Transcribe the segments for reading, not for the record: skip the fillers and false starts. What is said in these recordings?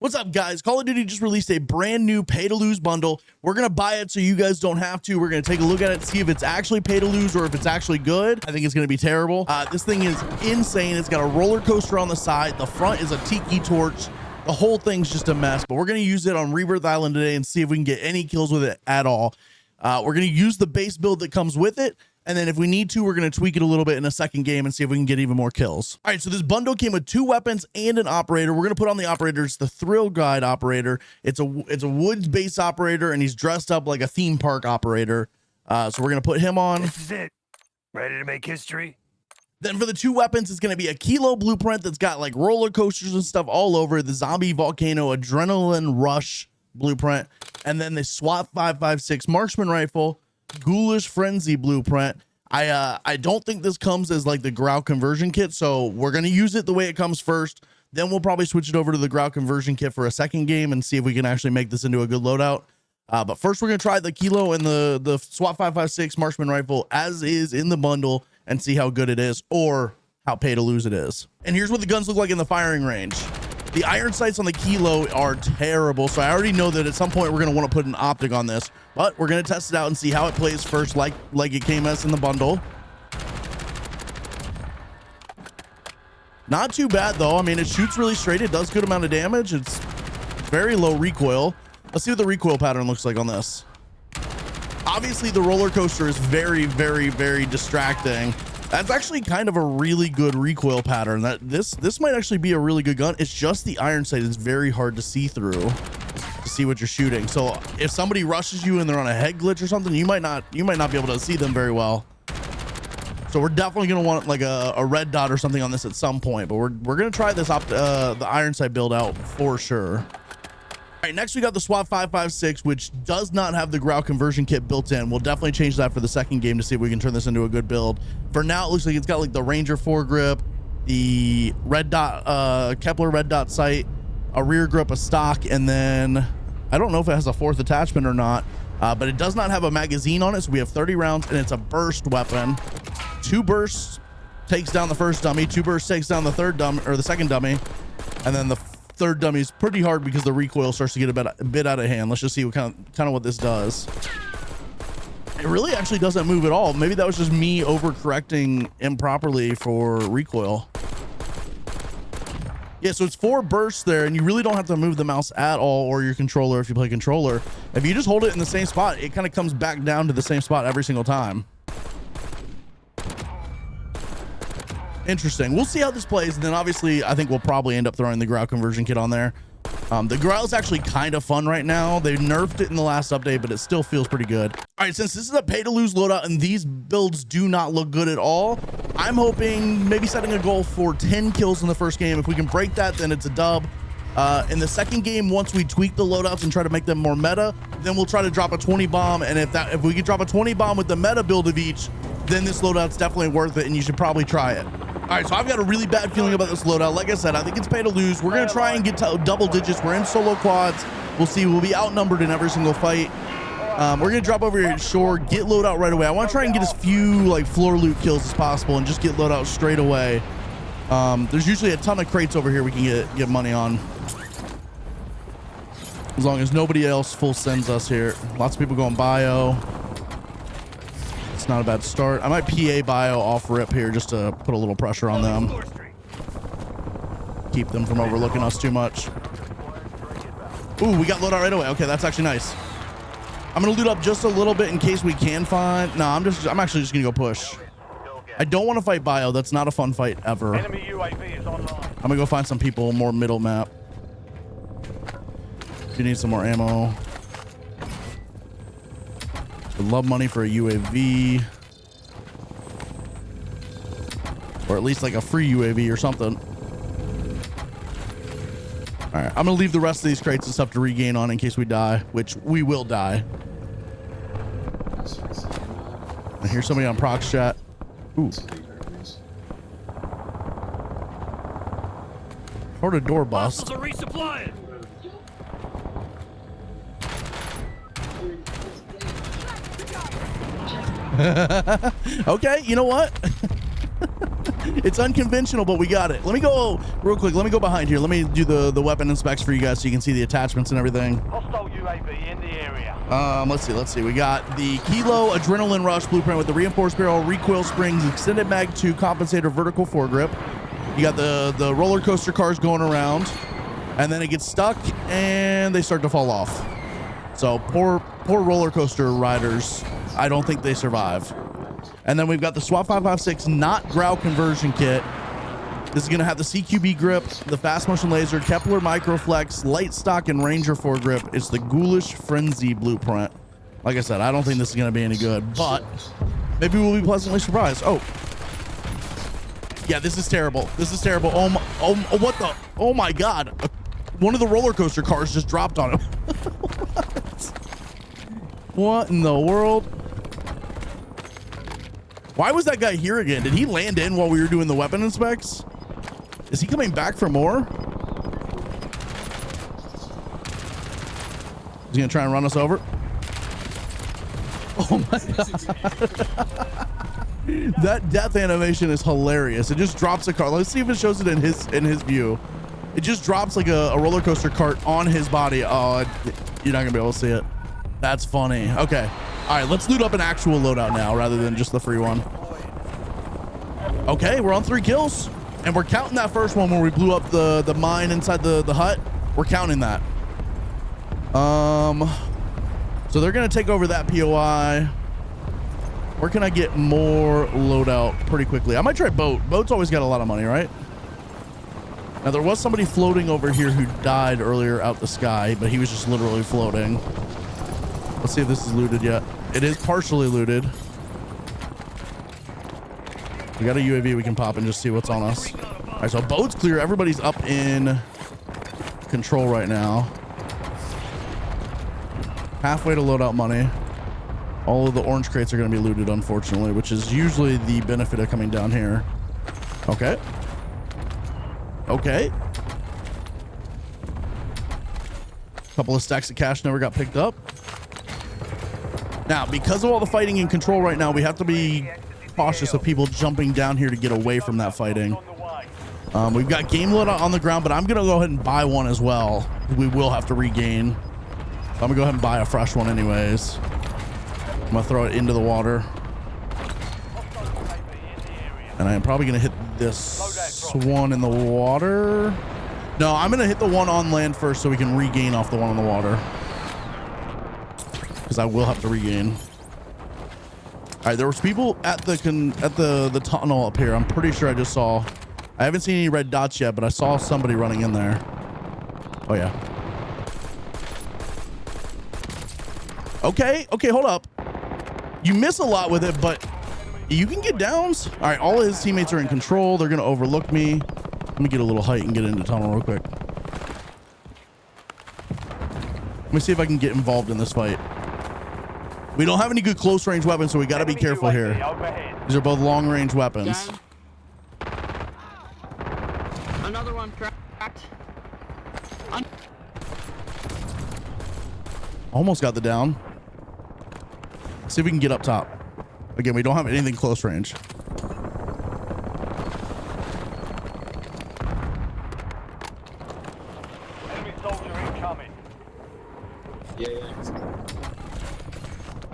What's up, guys? Call of Duty just released a brand new pay-to-lose bundle. We're going to buy it so you guys don't have to. We're going to take a look at it, see if it's actually pay-to-lose or if it's actually good. I think it's going to be terrible. This thing is insane. It's got a roller coaster on the side. The front is a tiki torch. The whole thing's just a mess, but we're going to use it on Rebirth Island today and see if we can get any kills with it at all. We're going to use the base build that comes with it. And then if we need to, we're going to tweak it a little bit in a second game and see if we can get even more kills. All right, so this bundle came with 2 weapons and an operator. We're going to put on the operator. It's the Thrill Guide operator. It's a woods-based operator, and he's dressed up like a theme park operator. So we're going to put him on. This is it. Ready to make history? Then for the 2 weapons, it's going to be a Kilo blueprint that's got like roller coasters and stuff all over. The Zombie Volcano Adrenaline Rush blueprint. And then the Swat 5.56 Marksman Rifle. Ghoulish Frenzy blueprint. I don't think this comes as like the grout conversion kit, so we're going to use it the way it comes first. Then we'll probably switch it over to the grout conversion kit for a second game and see if we can actually make this into a good loadout. But first we're going to try the Kilo and the SWAT 5.56 Marksman Rifle as is in the bundle and see how good it is or how pay to lose it is. And here's what the guns look like in the firing range. The iron sights on the Kilo are terrible, so I already know that at some point we're going to want to put an optic on this, but we're going to test it out and see how it plays first, like it came as in the bundle. Not too bad though. I mean, it shoots really straight. It does good amount of damage. It's very low recoil. Let's see what the recoil pattern looks like on this. Obviously the roller coaster is very, very, very distracting. That's actually kind of a really good recoil pattern. That this might actually be a really good gun. It's just the iron sight is very hard to see through to see what you're shooting. So if somebody rushes you and they're on a head glitch or something, you might not be able to see them very well. So we're definitely gonna want like a red dot or something on this at some point. But we're gonna try this the iron sight build out for sure. All right, next we got the SWAT 5.56, which does not have the grout conversion kit built in. We'll definitely change that for the second game to see if we can turn this into a good build. For now, it looks like it's got like the Ranger foregrip, the red dot, Kepler red dot sight, a rear grip, a stock, and then I don't know if it has a 4th attachment or not, but it does not have a magazine on it. So we have 30 rounds, and it's a burst weapon. 2 bursts takes down the first dummy, 2 bursts takes down the the second dummy, and then the third dummy is pretty hard because the recoil starts to get a bit out of hand. Let's just see what kind of what this does. It really actually doesn't move at all. Maybe that was just me overcorrecting improperly for recoil. Yeah, so it's 4 bursts there, and you really don't have to move the mouse at all, or your controller if you play controller. If you just hold it in the same spot, it kind of comes back down to the same spot every single time. Interesting. We'll see how this plays, and then obviously I think we'll probably end up throwing the grout conversion kit on there. The grout is actually kind of fun right now. They nerfed it in the last update, but it still feels pretty good. All right, since this is a pay to lose loadout and these builds do not look good at all, I'm hoping maybe setting a goal for 10 kills in the first game. If we can break that, then it's a dub. In the second game, once we tweak the loadouts and try to make them more meta, then we'll try to drop a 20 bomb. And if we could drop a 20 bomb with the meta build of each, then this loadout's definitely worth it, and you should probably try it. All right, so I've got a really bad feeling about this loadout. Like I said, I think it's pay to lose. We're going to try and get to double digits. We're in solo quads. We'll see. We'll be outnumbered in every single fight. We're going to drop over here at shore, get loadout right away. I want to try and get as few like floor loot kills as possible and just get loadout straight away. There's usually a ton of crates over here we can get money on. As long as nobody else full sends us here. Lots of people going bio. It's not a bad start. I might PA bio off rip here just to put a little pressure on them. Keep them from overlooking us too much. Ooh, we got loadout right away. Okay, that's actually nice. I'm gonna loot up just a little bit in case we can find. No, I'm actually just gonna go push. I don't want to fight bio. That's not a fun fight ever. Enemy UAV is online. I'm gonna go find some people more middle map. You need some more ammo. Would love money for a UAV, or at least like a free UAV or something. All right, I'm gonna leave the rest of these crates and stuff to regain on in case we die, which we will die. I hear somebody on prox chat. Ooh. Heard a door bust. Okay, you know what? It's unconventional, but we got it. Let me go real quick. Let me go behind here. Let me do the weapon inspects for you guys so you can see the attachments and everything. Hostile UAV in the area. Let's see. We got the Kilo Adrenaline Rush blueprint with the reinforced barrel, recoil springs, extended mag 2 compensator, vertical foregrip. You got the roller coaster cars going around, and then it gets stuck and they start to fall off. So poor roller coaster riders. I don't think they survive. And then we've got the SWAT 556 not growl conversion kit. This is going to have the CQB grip, the fast motion laser, Kepler microflex, light stock, and Ranger foregrip. It's the Ghoulish Frenzy blueprint. Like I said, I don't think this is going to be any good, but maybe we'll be pleasantly surprised. Oh, yeah, this is terrible. This is terrible. What the? Oh my God. One of the roller coaster cars just dropped on him. What in the world? Why was that guy here again? Did he land in while we were doing the weapon inspects? Is he coming back for more? He's gonna try and run us over. Oh my God. That death animation is hilarious. It just drops a car. Let's see if it shows it in his view. It just drops like a roller coaster cart on his body. Oh, you're not gonna be able to see it. That's funny. Okay. All right, let's loot up an actual loadout now rather than just the free one. Okay, we're on 3 kills, and we're counting that first one where we blew up the mine inside the hut. We're counting that. So they're gonna take over that POI. Where can I get more loadout pretty quickly? I might try boat. Boat's always got a lot of money, right? Now there was somebody floating over here who died earlier out the sky, but he was just literally floating. Let's see if this is looted yet. It is partially looted. We got a UAV we can pop and just see what's on us. All right, so boat's clear. Everybody's up in control right now. Halfway to load out money. All of the orange crates are going to be looted, unfortunately, which is usually the benefit of coming down here. Okay. Okay. Couple of stacks of cash never got picked up. Now, because of all the fighting in control right now, we have to be cautious of people jumping down here to get away from that fighting. We've got game loadout on the ground, but I'm going to go ahead and buy one as well. We will have to regain. So I'm going to go ahead and buy a fresh one anyways. I'm going to throw it into the water. And I am probably going to hit this one in the water. No, I'm going to hit the one on land first so we can regain off the one on the water. Because I will have to regain. All right, there was people at the tunnel up here. I'm pretty sure I just saw. I haven't seen any red dots yet, but I saw somebody running in there. Oh yeah. Okay, hold up. You miss a lot with it, but you can get downs. All right, all of his teammates are in control. They're gonna overlook me. Let me get a little height and get into tunnel real quick. Let me see if I can get involved in this fight. We don't have any good close range weapons, so we got to be careful here. These are both long range weapons. Another one cracked. Almost got the down. Let's see if we can get up top. Again, we don't have anything close range. Enemy soldier incoming. Yeah.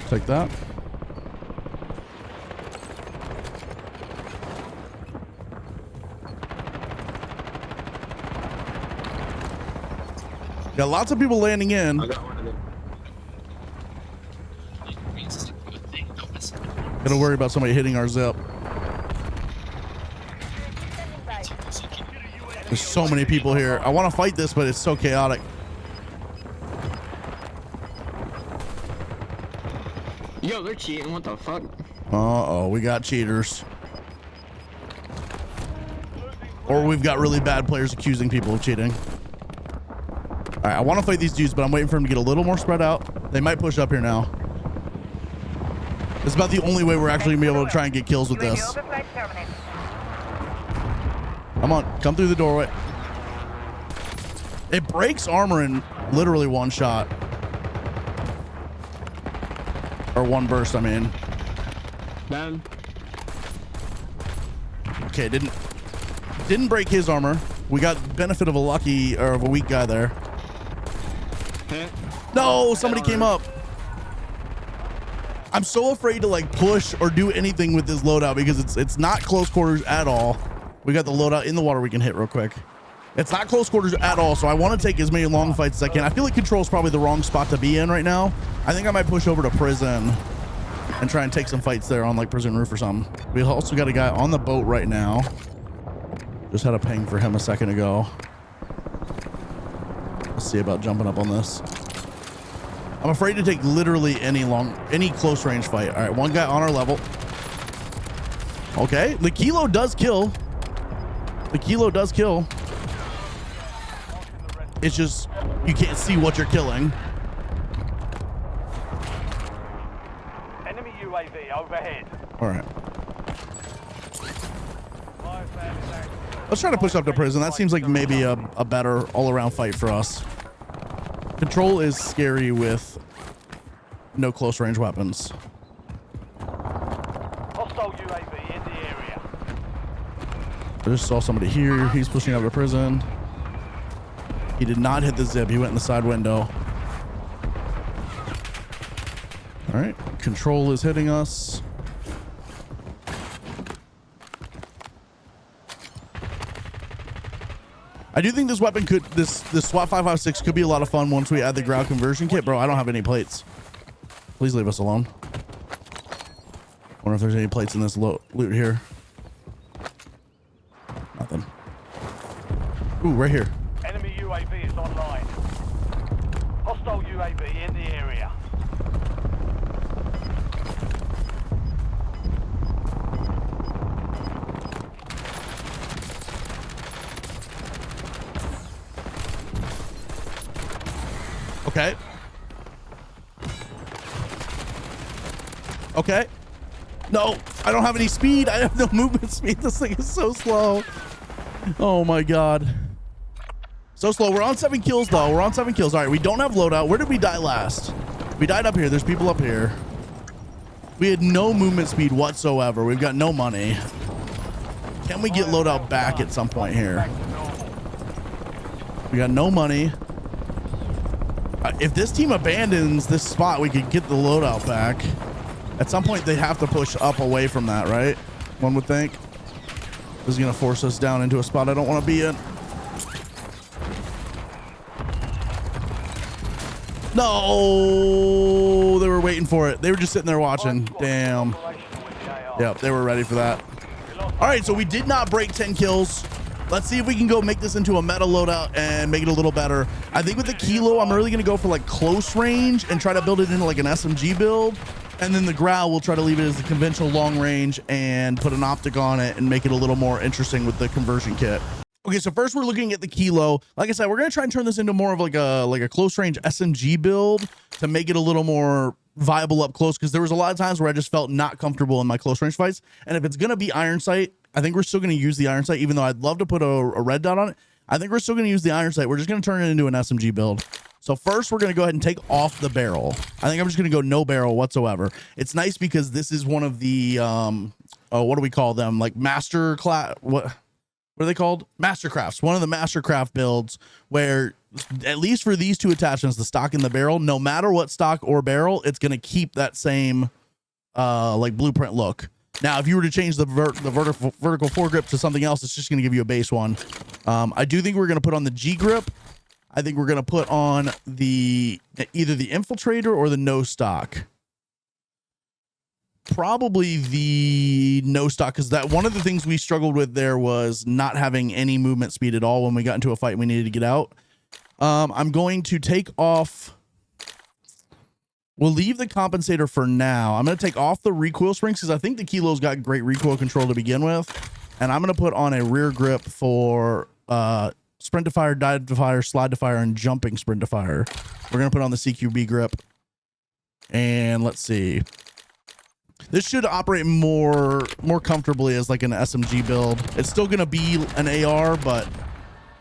Take that. Got lots of people landing in. I got one of them. Gotta worry about somebody hitting our zip. There's so many people here. I want to fight this, but it's so chaotic. Yo, they're cheating. What the fuck? Uh-oh, we got cheaters. Or we've got really bad players accusing people of cheating. All right, I want to fight these dudes, but I'm waiting for them to get a little more spread out. They might push up here now. It's about the only way we're actually going to be able to try and get kills with this. Come on, come through the doorway. It breaks armor in literally one shot. Or one burst, I mean. Down. Okay, didn't Didn't break his armor. We got benefit of a lucky or of a weak guy there. No, somebody came up. I'm so afraid to like push or do anything with this loadout because it's not close quarters at all. We got the loadout in the water we can hit real quick. It's not close quarters at all, so I want to take as many long fights as I can. I feel like control is probably the wrong spot to be in right now. I think I might push over to prison and try and take some fights there on like prison roof or something. We also got a guy on the boat right now. Just had a ping for him a second ago. Let's see about jumping up on this. I'm afraid to take literally any close range fight. All right, one guy on our level. Okay, the kilo does kill. The kilo does kill. It's just you can't see what you're killing. Enemy UAV overhead. All right. Let's try to push up to prison. That seems like maybe a better all-around fight for us. Control is scary with no close range weapons. Hostile UAV in the area. I just saw somebody here. He's pushing up to prison. He did not hit the zip. He went in the side window. All right. Control is hitting us. I do think this weapon could, this SWAT 556 could be a lot of fun once we add the ground conversion kit. Bro, I don't have any plates. Please leave us alone. Wonder if there's any plates in this loot here. Nothing. Ooh, right here. Enemy UAV is online. Hostile UAV in the area. Okay. Okay. No, I don't have any speed. I have no movement speed. This thing is so slow. Oh my God. So slow. We're on 7 kills though. We're on 7 kills. All right, we don't have loadout. Where did we die last? We died up here. There's people up here. We had no movement speed whatsoever. We've got no money. Can we get loadout back at some point here? We got no money. If this team abandons this spot, we could get the loadout back. At some point, they have to push up away from that, right? One would think. This is going to force us down into a spot I don't want to be in. No! They were waiting for it. They were just sitting there watching. Damn. Yep, they were ready for that. All right, so we did not break 10 kills. Let's see if we can go make this into a meta loadout and make it a little better. I think with the kilo, I'm really going to go for like close range and try to build it into like an SMG build. And then the growl, we'll try to leave it as the conventional long range and put an optic on it and make it a little more interesting with the conversion kit. Okay, so first we're looking at the kilo. Like I said, we're going to try and turn this into more of like a close range SMG build to make it a little more viable up close, because there was a lot of times where I just felt not comfortable in my close range fights. And if it's going to be iron sight, I think we're still going to use the iron sight, even though I'd love to put a red dot on it. I think we're still going to use the iron sight. We're just going to turn it into an SMG build. So first we're going to go ahead and take off the barrel. I think I'm just going to go no barrel whatsoever. It's nice because this is one of the, what do we call them? Like master class, what are they called? Mastercrafts. One of the Mastercraft builds where, at least for these two attachments, the stock and the barrel, no matter what stock or barrel, it's going to keep that same like blueprint look. Now, if you were to change the vertical foregrip to something else, it's just going to give you a base one. I do think we're going to put on the G grip. I think we're going to put on the either the infiltrator or the no stock. Probably the no stock, because that one of the things we struggled with there was not having any movement speed at all when we got into a fight and we needed to get out. I'm going to take off. We'll leave the compensator for now. I'm going to take off the recoil springs because I think the kilo's got great recoil control to begin with. And I'm going to put on a rear grip for sprint to fire, dive to fire, slide to fire, and jumping sprint to fire. We're going to put on the CQB grip. And let's see. This should operate more comfortably as like an SMG build. It's still going to be an AR, but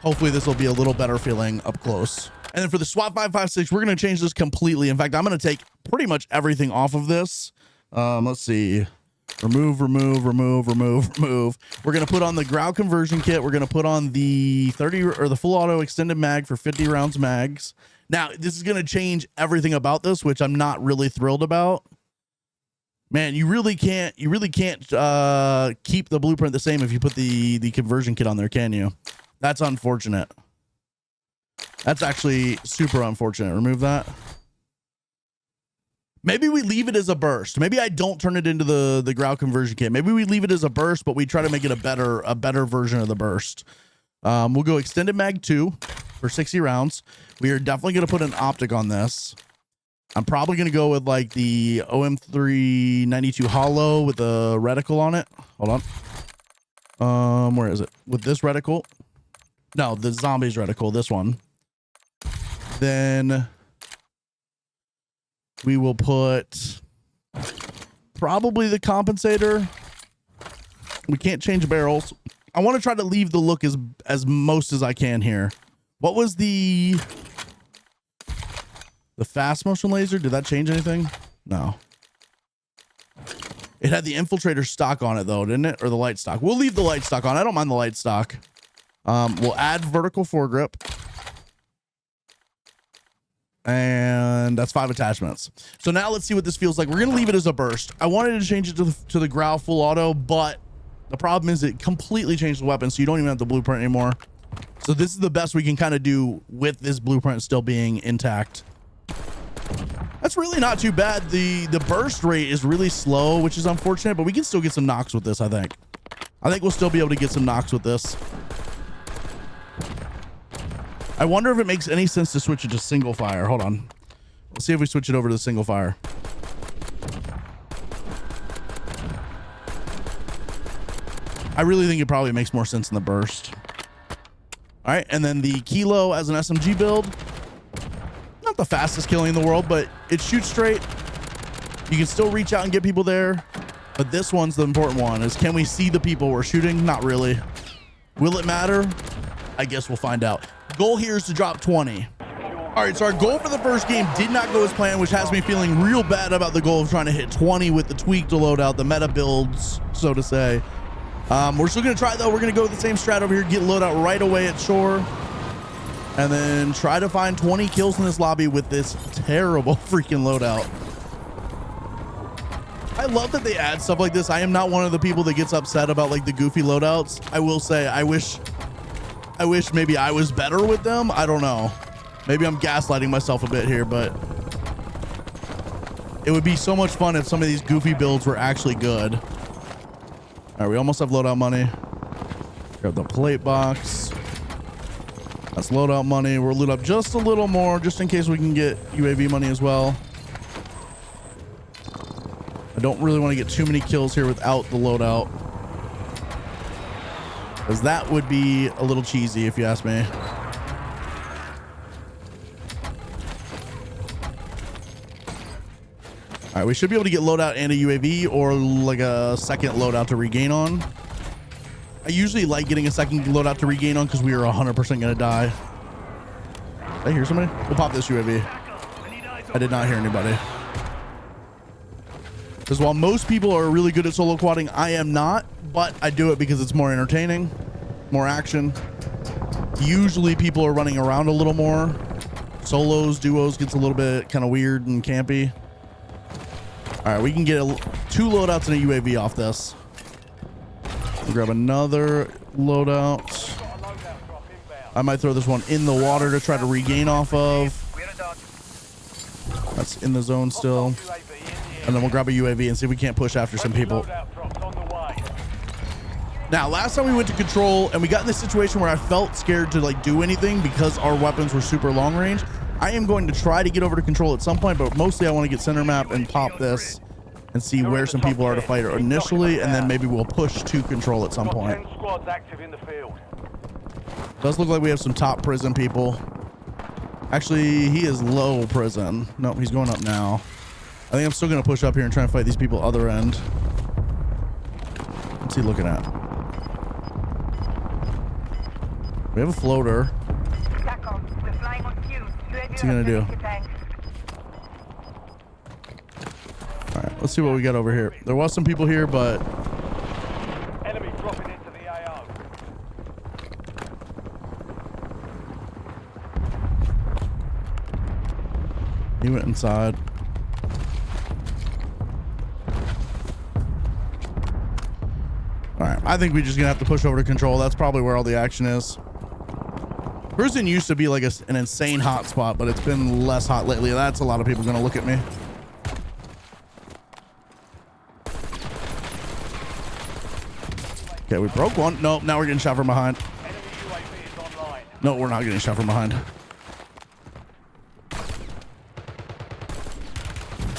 hopefully this will be a little better feeling up close. And then for the SWAT 556, we're going to change this completely. In fact, I'm going to take pretty much everything off of this. Let's see. Remove. We're going to put on the ground conversion kit. We're going to put on the 30 or the full auto extended mag for 50 rounds mags. Now, this is going to change everything about this, which I'm not really thrilled about. Man, you really can't keep the blueprint the same if you put the conversion kit on there, can you? That's unfortunate. That's actually super unfortunate. Remove that. Maybe we leave it as a burst. Maybe I don't turn it into the ground conversion kit. Maybe we leave it as a burst, but we try to make it a better version of the burst. We'll go extended mag 2 for 60 rounds. We are definitely going to put an optic on this. I'm probably going to go with like the OM392 hollow with a reticle on it. Hold on. Where is it? With this reticle. No, the zombies reticle, this one. Then we will put probably the compensator. We can't change barrels. I want to try to leave the look as most as I can here. What was the fast motion laser? Did that change anything? No. It had the infiltrator stock on it though, didn't it? Or the light stock. We'll leave the light stock on. I don't mind the light stock. We'll add vertical foregrip. And that's 5 attachments. So now let's see what this feels like. We're going to leave it as a burst. I wanted to change it to the growl full auto, but the problem is it completely changed the weapon. So you don't even have the blueprint anymore. So this is the best we can kind of do with this blueprint still being intact. That's really not too bad. The burst rate is really slow, which is unfortunate, but we can still get some knocks with this. I think we'll still be able to get some knocks with this. I wonder if it makes any sense to switch it to single fire. Hold on. Let's see if we switch it over to single fire. I really think it probably makes more sense in the burst. All right. And then the kilo as an SMG build. Not the fastest killing in the world, but it shoots straight. You can still reach out and get people there. But this one's the important one is, can we see the people we're shooting? Not really. Will it matter? I guess we'll find out. Goal here is to drop 20. All right, so our goal for the first game did not go as planned, which has me feeling real bad about the goal of trying to hit 20 with the tweaked loadout, the meta builds, so to say. We're still gonna try though. We're gonna go with the same strat over here, get loadout right away at shore, and then try to find 20 kills in this lobby with this terrible freaking loadout. I love that they add stuff like this. I am not one of the people that gets upset about like the goofy loadouts. I will say, I wish maybe I was better with them. I don't know. Maybe I'm gaslighting myself a bit here, but it would be so much fun if some of these goofy builds were actually good. All right, we almost have loadout money. Grab the plate box. That's loadout money. We'll loot up just a little more, just in case we can get UAV money as well. I don't really want to get too many kills here without the loadout, because that would be a little cheesy if you ask me. All right, we should be able to get loadout and a UAV or like a second loadout to regain on. I usually like getting a second loadout to regain on because we are 100% gonna die. Did I hear somebody? We'll pop this UAV. I did not hear anybody. Because while most people are really good at solo quadding, I am not, but I do it because it's more entertaining, more action. Usually people are running around a little more. Solos, duos gets a little bit kind of weird and campy. All right, we can get 2 loadouts and a UAV off this. We'll grab another loadout. I might throw this one in the water to try to regain off of. That's in the zone still. And then we'll grab a UAV and see if we can't push after some people. Now, last time we went to control and we got in this situation where I felt scared to like do anything because our weapons were super long range. I am going to try to get over to control at some point, but mostly I want to get center map and pop this and see where some people are to fight initially, and then maybe we'll push to control at some point. 10 squads active in the field. Does look like we have some top prison people. Actually, he is low prison. Nope, he's going up now. I think I'm still going to push up here and try and fight these people other end. What's he looking at? We have a floater. What's he going to do? All right, Let's see what we got over here. There was some people here, but Enemy dropping into the AO. he went inside. All right, I think we're just gonna have to push over to control. That's probably where all the action is. Prison used to be like an insane hot spot, but it's been less hot lately. That's a lot of people gonna look at me. Okay, we broke one. Nope, now we're getting shot from behind. Enemy UAV is online. No, we're not getting shot from behind.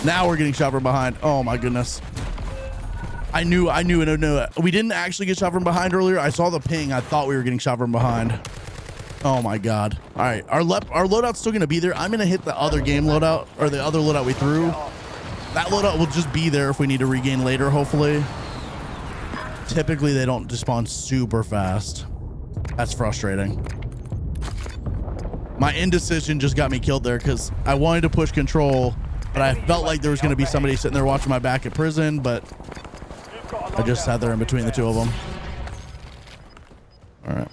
Now we're getting shot from behind. Oh my goodness. I knew. We didn't actually get shot from behind earlier. I saw the ping. I thought we were getting shot from behind. Oh my God. All right, our loadout's still gonna be there. I'm gonna hit the other game loadout, or the other loadout we threw. That loadout will just be there if we need to regain later, hopefully. Typically they don't despawn super fast. That's frustrating. My indecision just got me killed there because I wanted to push control, but I felt like there was going to be somebody sitting there watching my back at prison, but I just sat there in between the two of them. All right.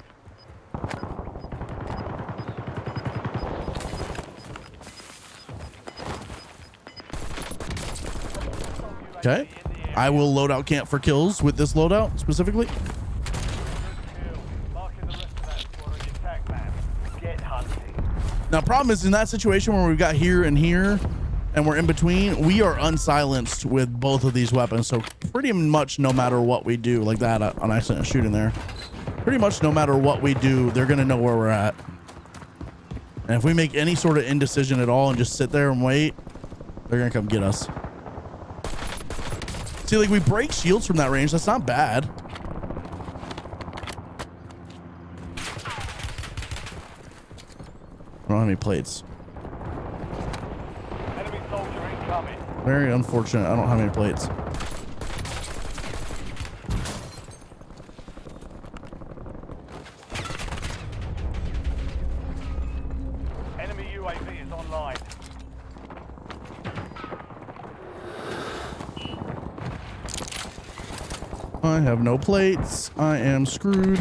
Okay. I will load out camp for kills with this loadout specifically. Now, problem is in that situation where we've got here and here and we're in between, we are unsilenced with both of these weapons. So pretty much no matter what we do, like that on accident shooting there, pretty much no matter what we do, they're going to know where we're at. And if we make any sort of indecision at all and just sit there and wait, they're going to come get us. See, like we break shields from that range. That's not bad. I don't have any plates. Enemy soldier incoming. Very unfortunate. I don't have any plates. Enemy UAV is online. I have no plates. I am screwed.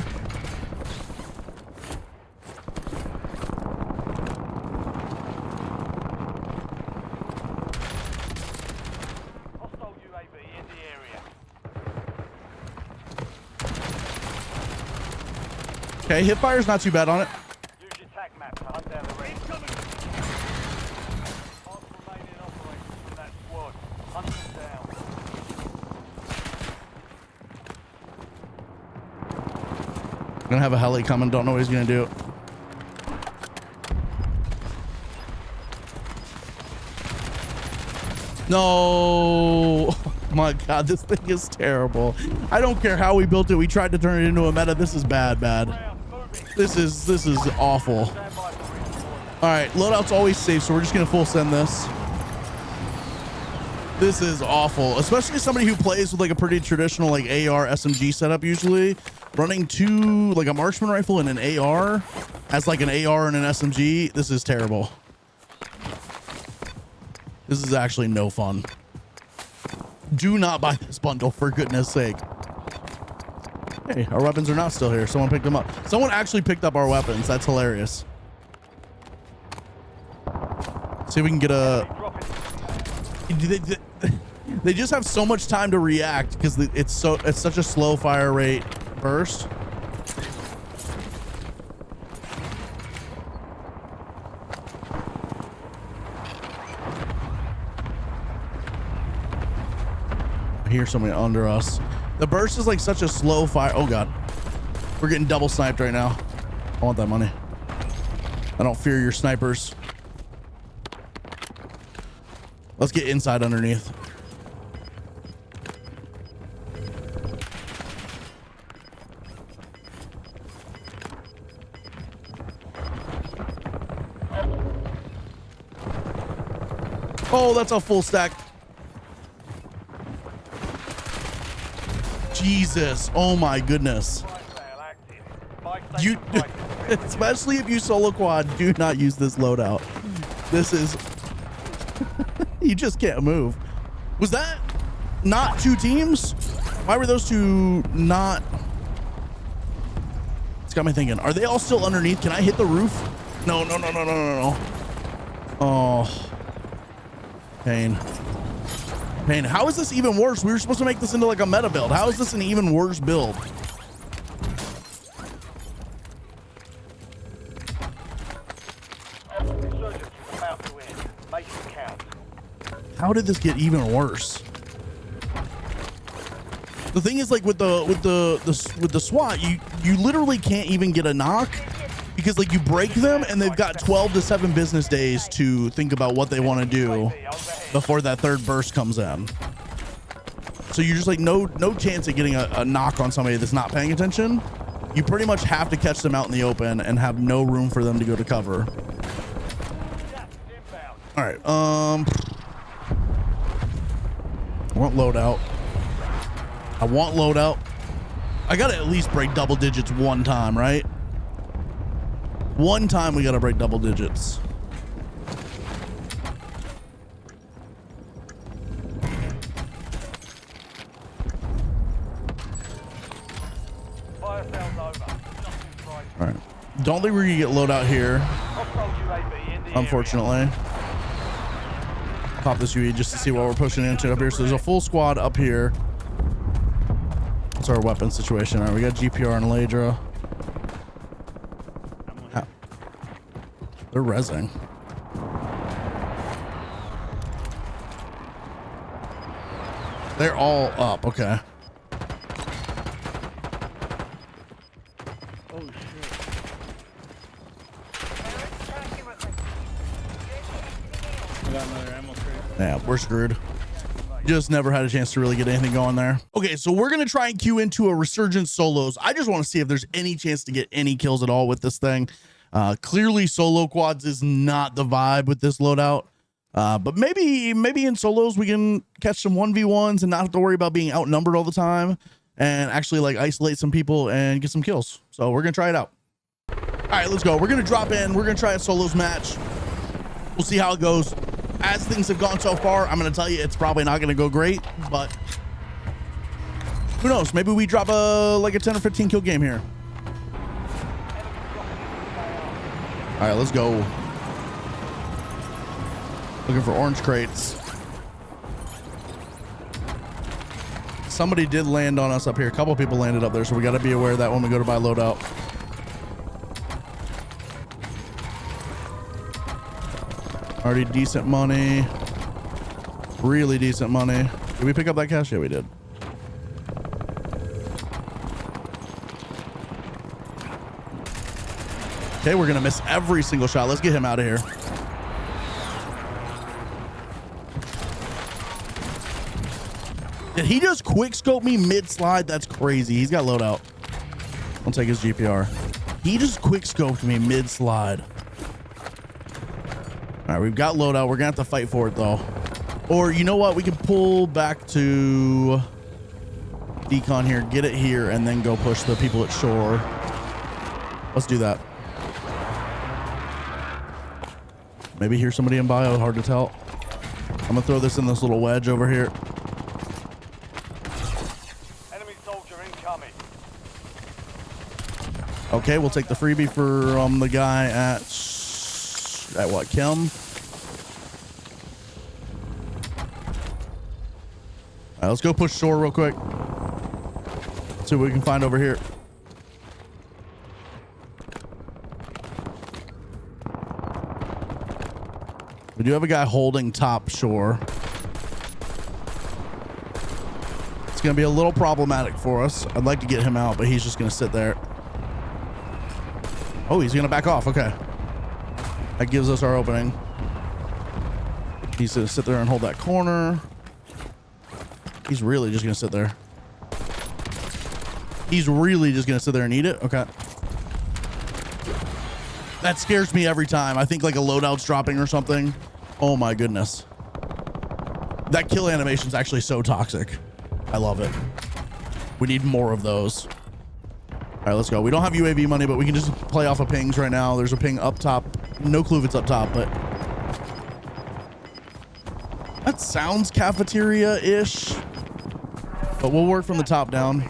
Hostile UAV in the area. Okay, hipfire's not too bad on it. Use your tac map to hunt down the range. Last remaining operators from that squad. Hunt them down. Gonna have a heli coming. Don't know what he's gonna do. No. Oh my God, this thing is terrible. I don't care how we built it. We tried to turn it into a meta. This is bad. This is awful. Stand by for reinforcement. All right, loadout's always safe, so we're just gonna full send this. This is awful, especially somebody who plays with like a pretty traditional like AR SMG setup. Usually running two, like a marksman rifle and an AR as like an AR and an SMG. This is terrible. This is actually no fun. Do not buy this bundle, for goodness sake. Hey, our weapons are not still here. Someone picked them up. Someone actually picked up our weapons. That's hilarious. See if we can get a... They just have so much time to react because it's such a slow fire rate burst. I hear somebody under us. The burst is like such a slow fire. Oh God, we're getting double sniped right now. I want that money. I don't fear your snipers. Let's get inside underneath. Oh, that's a full stack. Jesus. Oh my goodness. You, especially if you solo quad, do not use this loadout. This is... You just can't move. Was that not two teams? Why were those two not? It's got me thinking, are they all still underneath? Can I hit the roof? No. Oh, pain. How is this even worse? We were supposed to make this into like a meta build. How is this an even worse build? How did this get even worse? The thing is, like with the SWAT, you literally can't even get a knock because like you break them and they've got 12 to 7 business days to think about what they want to do before that third burst comes in. So you're just like no chance of getting a knock on somebody that's not paying attention. You pretty much have to catch them out in the open and have no room for them to go to cover. All right, I want loadout. I gotta at least break double digits one time, right? One time we gotta break double digits. Fire sales over. All right. Don't think we're gonna get loadout here, unfortunately. Pop this UE just to see what we're pushing into up here. So there's a full squad up here. What's our weapon situation? All right, we got GPR and Ladra. They're rezzing. They're all up. Okay. Oh shit. I got another ammo crate. Yeah, we're screwed. Just never had a chance to really get anything going there. Okay, so we're gonna try and queue into a resurgence solos. I just want to see if there's any chance to get any kills at all with this thing. Clearly solo quads is not the vibe with this loadout. But maybe in solos we can catch some 1v1s and not have to worry about being outnumbered all the time and actually like isolate some people and get some kills. So we're gonna try it out. All right, let's go. We're gonna drop in. We're gonna try a solos match. We'll see how it goes. As things have gone so far, I'm gonna tell you it's probably not gonna go great, but who knows? Maybe we drop like a 10 or 15 kill game here. All right, let's go. Looking for orange crates. Somebody did land on us up here. A couple people landed up there, so we got to be aware of that when we go to buy loadout. Already decent money. Really decent money. Did we pick up that cash? Yeah, we did. Okay, we're gonna miss every single shot. Let's get him out of here. Did he just quick scope me mid slide? That's crazy. He's got loadout. I'll take his GPR. He just quick scoped me mid slide. All right, we've got loadout. We're gonna have to fight for it though. Or you know what? We can pull back to decon here, get it here, and then go push the people at shore. Let's do that. Maybe here's somebody in bio, hard to tell. I'm gonna throw this in this little wedge over here. Enemy soldier incoming. Okay, we'll take the freebie for the guy at what, Kim? All right, let's go push shore real quick. See what we can find over here. We do have a guy holding top shore. It's going to be a little problematic for us. I'd like to get him out, but he's just going to sit there. Oh, he's going to back off. Okay. That gives us our opening. He's going to sit there and hold that corner. He's really just going to sit there. He's really just going to sit there and eat it. Okay. That scares me every time. I think like a loadout's dropping or something. Oh my goodness. That kill animation is actually so toxic. I love it. We need more of those. All right, let's go. We don't have UAV money, but we can just play off of pings right now. There's a ping up top. No clue if it's up top, but that sounds cafeteria-ish. but we'll work from the top down.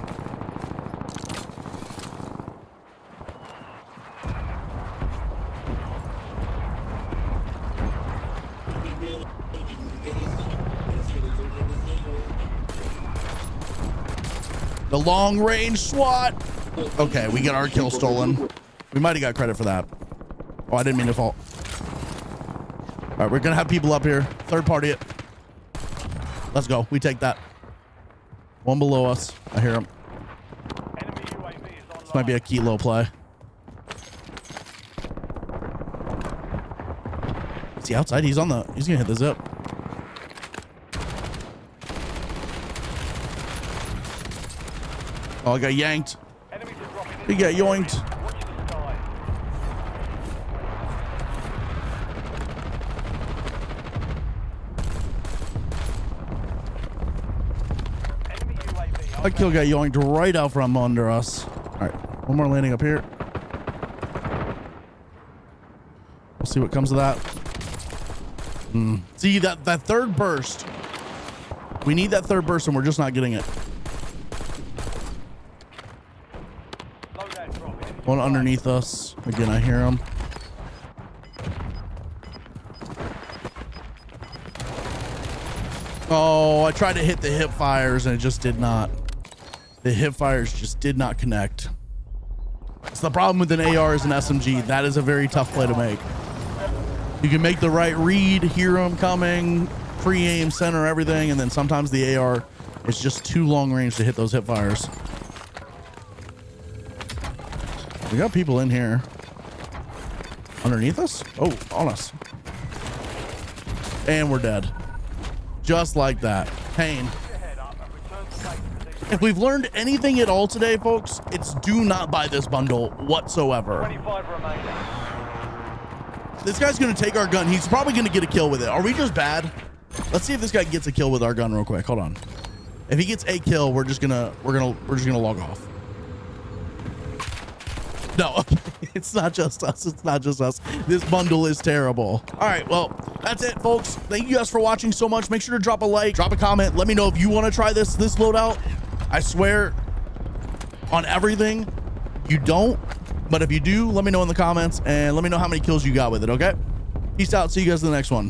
The long range SWAT. Okay, we get our kill stolen. We might have got credit for that. Oh, I didn't mean to fall. All right, we're gonna have people up here. Third party it. Let's go. We take that. One below us. I hear him. Enemy UAV is online. This might be a kilo play. Is he outside? He's on the. He's gonna hit the zip. Oh, I got yanked. Enemies are dropping He got yoinked. Watch the sky. Enemy UAV That kill got yoinked right out from under us. All right, one more landing up here. We'll see what comes of that. See that third burst. We need that third burst, and we're just not getting it. Loadout drop. Enemy One underneath us. Again, I hear him. Oh, I tried to hit the hip fires and it just did not. The hip fires just did not connect. It's the problem with an AR as an SMG. That is a very tough play to make. You can make the right read, hear them coming, pre-aim, center everything, and then sometimes the AR is just too long range to hit those hip fires. We got people in here. Underneath us? Oh, on us. And we're dead. Just like that. Pain. your head up and return to base position. If we've learned anything at all today, folks, it's do not buy this bundle whatsoever. 25 remaining. This guy's gonna take our gun. He's probably gonna get a kill with it. Are we just bad? Let's see if this guy gets a kill with our gun real quick. Hold on. If he gets a kill, we're just gonna log off. No, okay. It's not just us. It's not just us. This bundle is terrible. All right, well, that's it, folks. Thank you guys for watching so much. Make sure to drop a like, drop a comment. Let me know if you want to try this loadout. I swear on everything, you don't. But if you do, let me know in the comments and let me know how many kills you got with it, okay? Peace out. See you guys in the next one.